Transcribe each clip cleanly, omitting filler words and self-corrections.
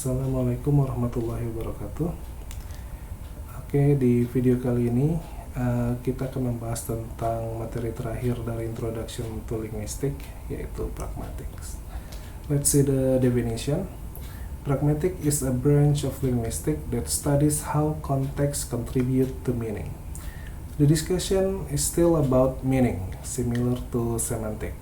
Assalamualaikum warahmatullahi wabarakatuh. Oke, di video kali ini kita akan membahas tentang materi terakhir dari Introduction to Linguistics, yaitu pragmatics. Let's see the definition. Pragmatic is a branch of linguistics that studies how context contribute to meaning. The discussion is still about meaning, similar to semantic,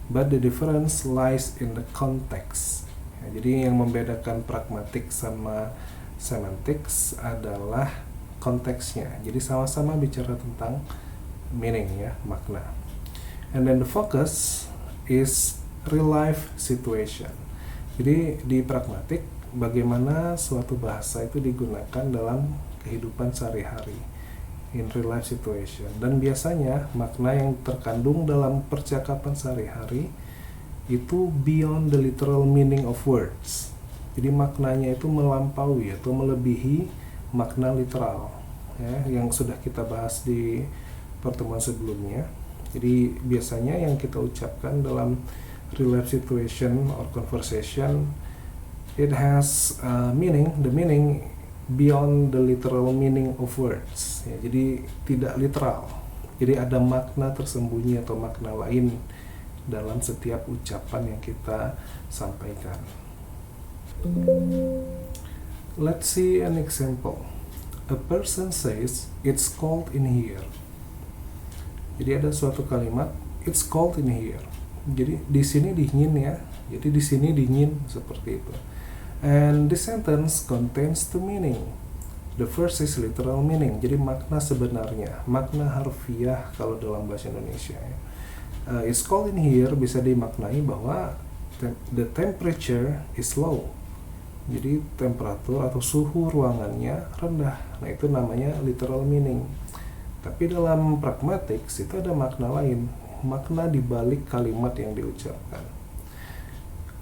but the difference lies in the context. Jadi yang membedakan pragmatik sama semantics adalah konteksnya. Jadi sama-sama bicara tentang meaning, ya, makna. And then the focus is real life situation. Jadi di pragmatik, bagaimana suatu bahasa itu digunakan dalam kehidupan sehari-hari, in real life situation. Dan biasanya makna yang terkandung dalam percakapan sehari-hari itu beyond the literal meaning of words. Jadi maknanya itu melampaui atau melebihi makna literal, ya, yang sudah kita bahas di pertemuan sebelumnya. Jadi biasanya yang kita ucapkan dalam real life situation or conversation, it has meaning, the meaning beyond the literal meaning of words, ya, jadi tidak literal. Jadi ada makna tersembunyi atau makna lain dalam setiap ucapan yang kita sampaikan. Let's see an example. A person says, "It's cold in here." Jadi ada suatu kalimat, "It's cold in here." Jadi di sini dingin, ya. Jadi di sini dingin, seperti itu. And this sentence contains two meaning. The first is literal meaning. Jadi makna sebenarnya, makna harfiah kalau dalam bahasa Indonesia, ya. It's cold in here bisa dimaknai bahwa the temperature is low. Jadi temperatur atau suhu ruangannya rendah. Nah, itu namanya literal meaning. Tapi dalam pragmatics itu ada makna lain, makna di balik kalimat yang diucapkan.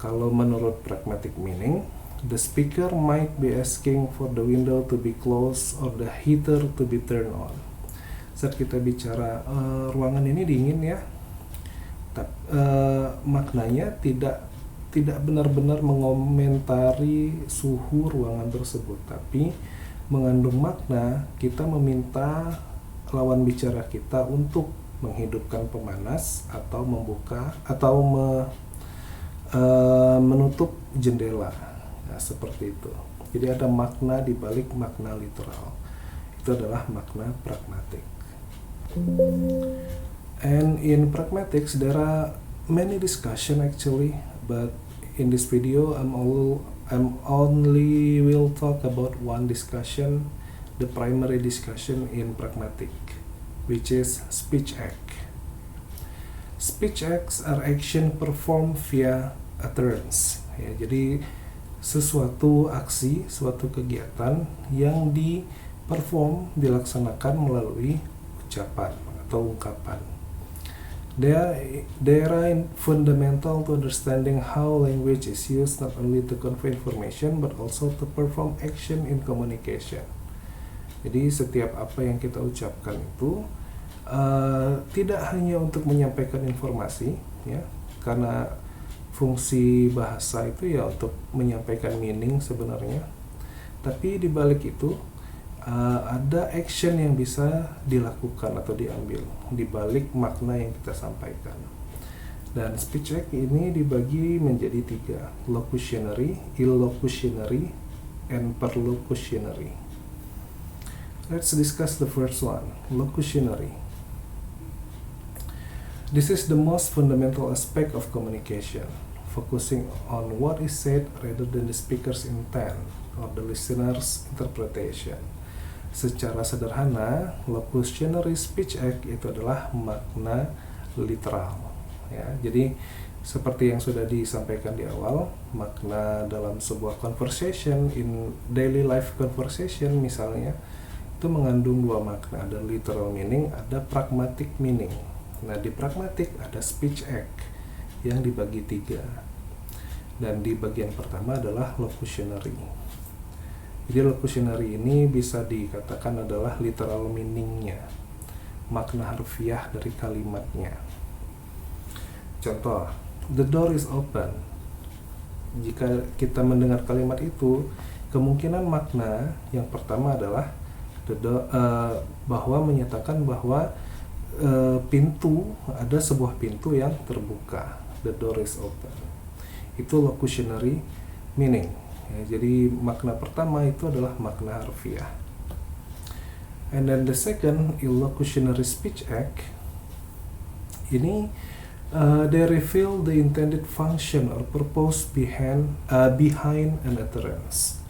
Kalau menurut pragmatic meaning, the speaker might be asking for the window to be closed or the heater to be turned on. Saat kita bicara ruangan ini dingin, ya, maknanya tidak benar-benar mengomentari suhu ruangan tersebut, tapi mengandung makna kita meminta lawan bicara kita untuk menghidupkan pemanas atau membuka atau menutup jendela, nah, seperti itu. Jadi ada makna di balik makna literal. Itu adalah makna pragmatik. And in pragmatics there are many discussion actually, but in this video I'm only will talk about one discussion, the primary discussion in pragmatic, which is speech act. Speech acts are action performed via utterance, ya. Jadi sesuatu aksi, suatu kegiatan yang dilaksanakan melalui ucapan atau ungkapan. They are fundamental to understanding how language is used not only to convey information but also to perform action in communication. Jadi setiap apa yang kita ucapkan itu tidak hanya untuk menyampaikan informasi, ya, karena fungsi bahasa itu ya untuk menyampaikan meaning sebenarnya. Tapi di balik itu ada action yang bisa dilakukan atau diambil di balik makna yang kita sampaikan. Dan speech act ini dibagi menjadi 3, locutionary, illocutionary, and perlocutionary. Let's discuss the first one, locutionary. This is the most fundamental aspect of communication, focusing on what is said rather than the speaker's intent or the listener's interpretation. Secara sederhana, locutionary speech act itu adalah makna literal, ya. Jadi seperti yang sudah disampaikan di awal, makna dalam sebuah conversation, in daily life conversation misalnya, itu mengandung 2 makna, ada literal meaning, ada pragmatic meaning. Nah, di pragmatic ada speech act yang dibagi 3, dan di bagian pertama adalah locutionary. Jadi locutionary ini bisa dikatakan adalah literal meaningnya, makna harfiah dari kalimatnya. Contoh, the door is open. Jika kita mendengar kalimat itu, kemungkinan makna yang pertama adalah bahwa menyatakan bahwa ada sebuah pintu yang terbuka. The door is open. Itu locutionary meaning. Ya, jadi makna pertama itu adalah makna harfiah. And then the second, illocutionary speech act. Ini they reveal the intended function or purpose behind an utterance.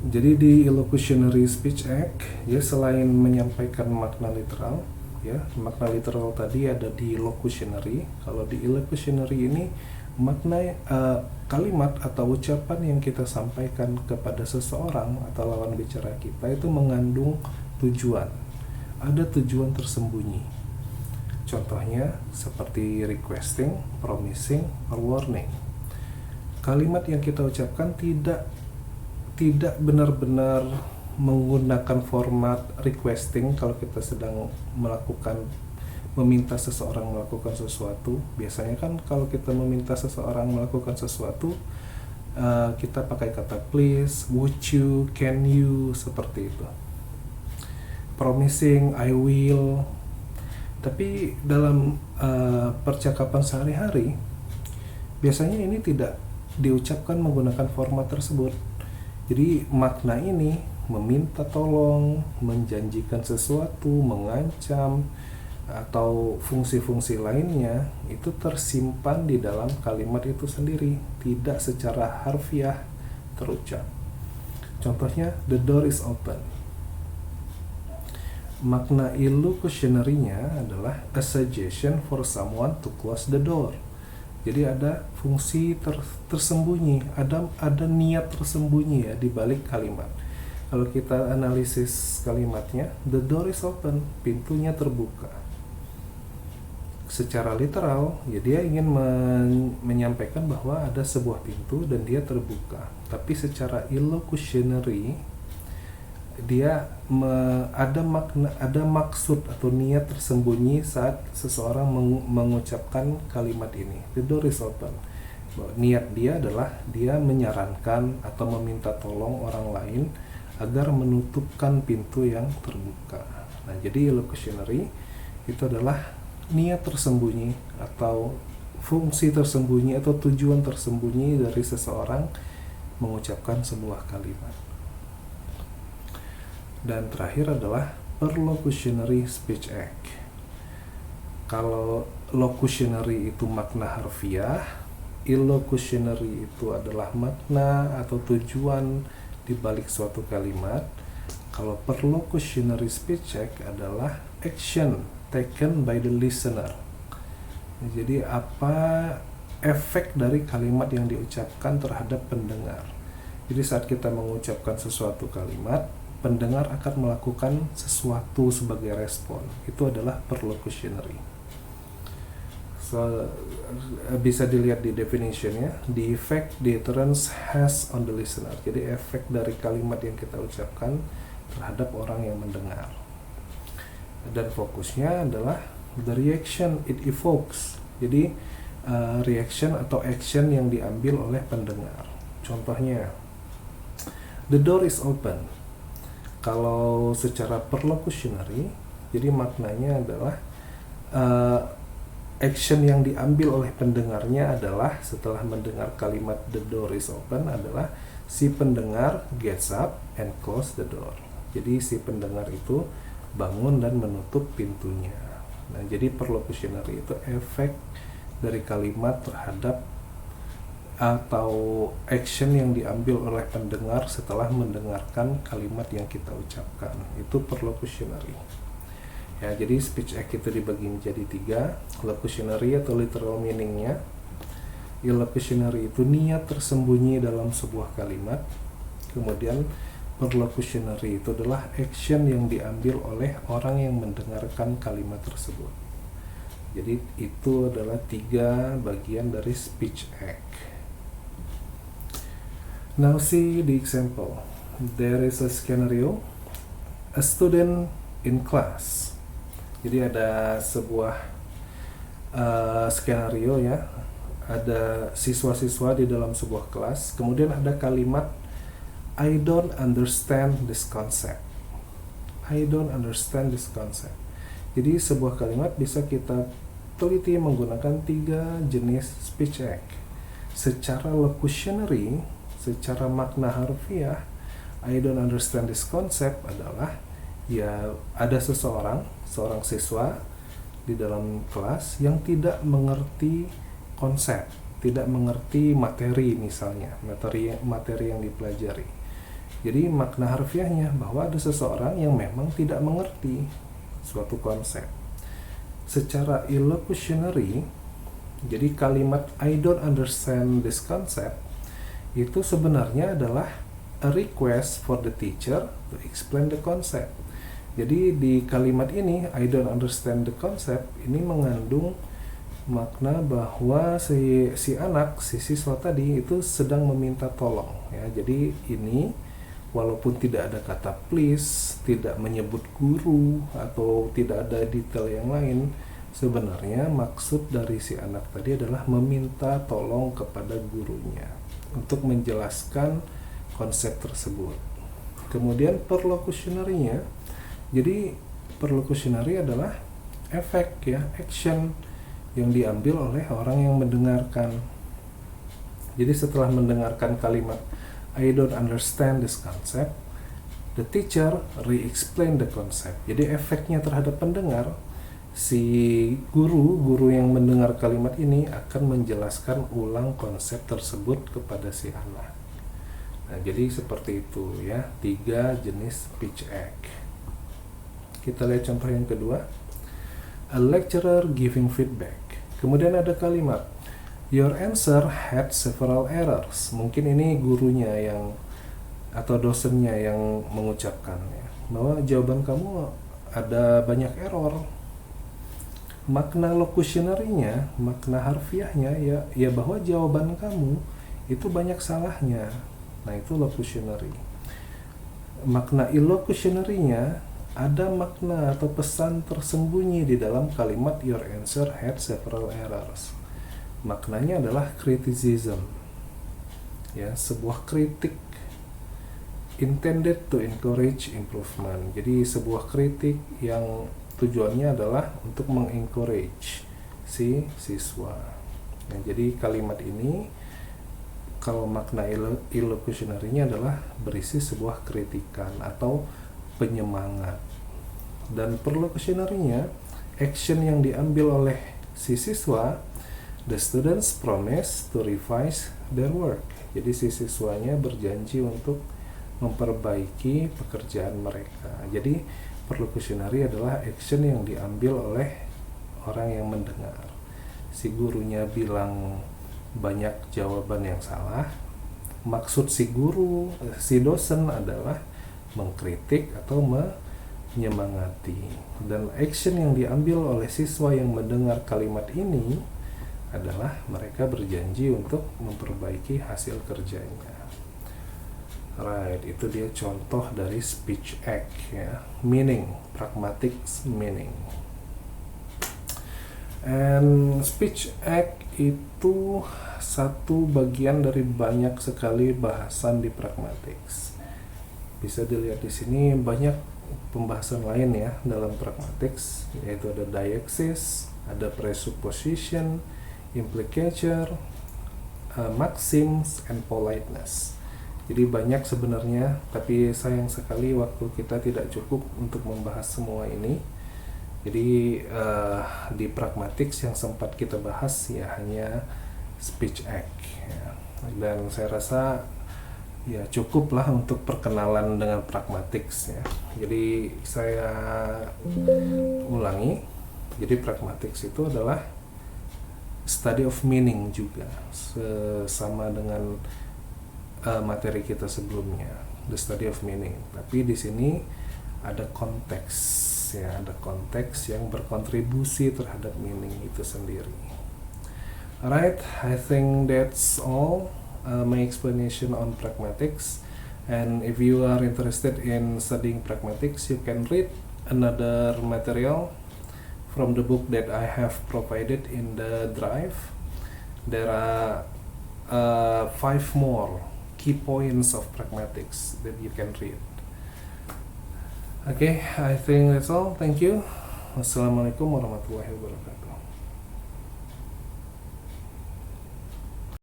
Jadi di illocutionary speech act, ya, selain menyampaikan makna literal, ya, makna literal tadi ada di locutionary. Kalau di illocutionary ini makna kalimat atau ucapan yang kita sampaikan kepada seseorang atau lawan bicara kita itu mengandung tujuan. Ada tujuan tersembunyi. Contohnya seperti requesting, promising, or warning. Kalimat yang kita ucapkan tidak benar-benar menggunakan format requesting kalau kita sedang meminta seseorang melakukan sesuatu. Biasanya kan kalau kita meminta seseorang melakukan sesuatu, kita pakai kata please, would you, can you, seperti itu. Promising, I will. Tapi dalam percakapan sehari-hari, biasanya ini tidak diucapkan menggunakan format tersebut. Jadi makna ini meminta tolong, menjanjikan sesuatu, mengancam, atau fungsi-fungsi lainnya itu tersimpan di dalam kalimat itu sendiri, tidak secara harfiah terucap. Contohnya, the door is open. Makna illocutionary-nya adalah a suggestion for someone to close the door. Jadi ada fungsi tersembunyi, ada niat tersembunyi ya di balik kalimat. Kalau kita analisis kalimatnya, the door is open, pintunya terbuka. Secara literal, ya dia ingin menyampaikan bahwa ada sebuah pintu dan dia terbuka. Tapi secara illocutionary, dia ada maksud atau niat tersembunyi saat seseorang mengucapkan kalimat ini. The door is open. Niat dia adalah dia menyarankan atau meminta tolong orang lain agar menutupkan pintu yang terbuka. Nah, jadi illocutionary itu adalah niat tersembunyi atau fungsi tersembunyi atau tujuan tersembunyi dari seseorang mengucapkan sebuah kalimat. Dan terakhir adalah perlocutionary speech act. Kalau locutionary itu makna harfiah, illocutionary itu adalah makna atau tujuan di balik suatu kalimat. Kalau perlocutionary speech act adalah action taken by the listener. Jadi apa efek dari kalimat yang diucapkan terhadap pendengar. Jadi saat kita mengucapkan sesuatu kalimat, pendengar akan melakukan sesuatu sebagai respon. Itu adalah perlocutionary. So, bisa dilihat di definitionnya, the effect the utterance has on the listener. Jadi efek dari kalimat yang kita ucapkan terhadap orang yang mendengar. Dan fokusnya adalah the reaction it evokes. Jadi reaction atau action yang diambil oleh pendengar. Contohnya, the door is open. Kalau secara perlocutionary, jadi maknanya adalah action yang diambil oleh pendengarnya adalah setelah mendengar kalimat the door is open adalah si pendengar gets up and close the door. Jadi si pendengar itu bangun dan menutup pintunya. Nah, jadi perlocutionary itu efek dari kalimat terhadap atau action yang diambil oleh pendengar setelah mendengarkan kalimat yang kita ucapkan. Itu perlocutionary. Ya, jadi speech act itu dibagi menjadi 3, locutionary atau literal meaningnya. Illocutionary itu niat tersembunyi dalam sebuah kalimat. Kemudian perlocutionary itu adalah action yang diambil oleh orang yang mendengarkan kalimat tersebut. Jadi itu adalah 3 bagian dari speech act. Now see the example. There is a scenario, a student in class. Jadi ada sebuah skenario ya, ada siswa-siswa di dalam sebuah kelas, kemudian ada kalimat I don't understand this concept. I don't understand this concept. Jadi sebuah kalimat bisa kita teliti menggunakan 3 jenis speech act. Secara locutionary, secara makna harfiah, I don't understand this concept adalah ya ada seorang siswa di dalam kelas yang tidak mengerti konsep, tidak mengerti materi, misalnya materi yang dipelajari. Jadi makna harfiahnya bahwa ada seseorang yang memang tidak mengerti suatu konsep. Secara illocutionary, jadi kalimat I don't understand this concept itu sebenarnya adalah a request for the teacher to explain the concept. Jadi di kalimat ini I don't understand the concept ini mengandung makna bahwa si siswa tadi itu sedang meminta tolong ya. Jadi ini walaupun tidak ada kata please, tidak menyebut guru atau tidak ada detail yang lain, sebenarnya maksud dari si anak tadi adalah meminta tolong kepada gurunya untuk menjelaskan konsep tersebut. Kemudian perlocutionary-nya, jadi perlocutionary adalah efek ya, action yang diambil oleh orang yang mendengarkan. Jadi setelah mendengarkan kalimat I don't understand this concept, the teacher re-explain the concept. Jadi efeknya terhadap pendengar, si guru yang mendengar kalimat ini akan menjelaskan ulang konsep tersebut kepada si anak. Nah, jadi seperti itu ya, 3 jenis speech act. Kita lihat contoh yang kedua. A lecturer giving feedback. Kemudian ada kalimat your answer had several errors. Mungkin ini gurunya yang atau dosennya yang mengucapkan ya, bahwa jawaban kamu ada banyak error. Makna locutionary-nya, makna harfiahnya ya bahwa jawaban kamu itu banyak salahnya. Nah, itu locutionary. Makna illocutionary-nya, ada makna atau pesan tersembunyi di dalam kalimat your answer had several errors. Maknanya adalah criticism. Ya, sebuah kritik intended to encourage improvement. Jadi sebuah kritik yang tujuannya adalah untuk mengencourage si siswa. Nah, jadi kalimat ini kalau makna illocutionary-nya adalah berisi sebuah kritikan atau penyemangat. Dan perlocutionary-nya, action yang diambil oleh si siswa, the students promise to revise their work. Jadi si siswanya berjanji untuk memperbaiki pekerjaan mereka. Jadi perlocutionary adalah action yang diambil oleh orang yang mendengar. Si gurunya bilang banyak jawaban yang salah. Maksud si dosen adalah mengkritik atau menyemangati. Dan action yang diambil oleh siswa yang mendengar kalimat ini adalah mereka berjanji untuk memperbaiki hasil kerjanya. Right, itu dia contoh dari speech act ya. Meaning, pragmatic meaning. And speech act itu satu bagian dari banyak sekali bahasan di pragmatics. Bisa dilihat di sini banyak pembahasan lain ya dalam pragmatics, yaitu ada deixis, ada presupposition, implicature, maxims, and politeness. Jadi banyak sebenarnya, tapi sayang sekali waktu kita tidak cukup untuk membahas semua ini. Jadi di pragmatics yang sempat kita bahas ya hanya speech act ya. Dan saya rasa ya cukuplah untuk perkenalan dengan pragmatics ya. Jadi saya ulangi, jadi pragmatics itu adalah study of meaning juga, sama dengan materi kita sebelumnya, the study of meaning. Tapi di sini ada konteks ya, ada konteks yang berkontribusi terhadap meaning itu sendiri. Alright, I think that's all my explanation on pragmatics. And if you are interested in studying pragmatics, you can read another material from the book that I have provided in the drive. there are 5 more key points of pragmatics that you can read. Okay, I think that's all. Thank you. Wassalamualaikum warahmatullahi wabarakatuh.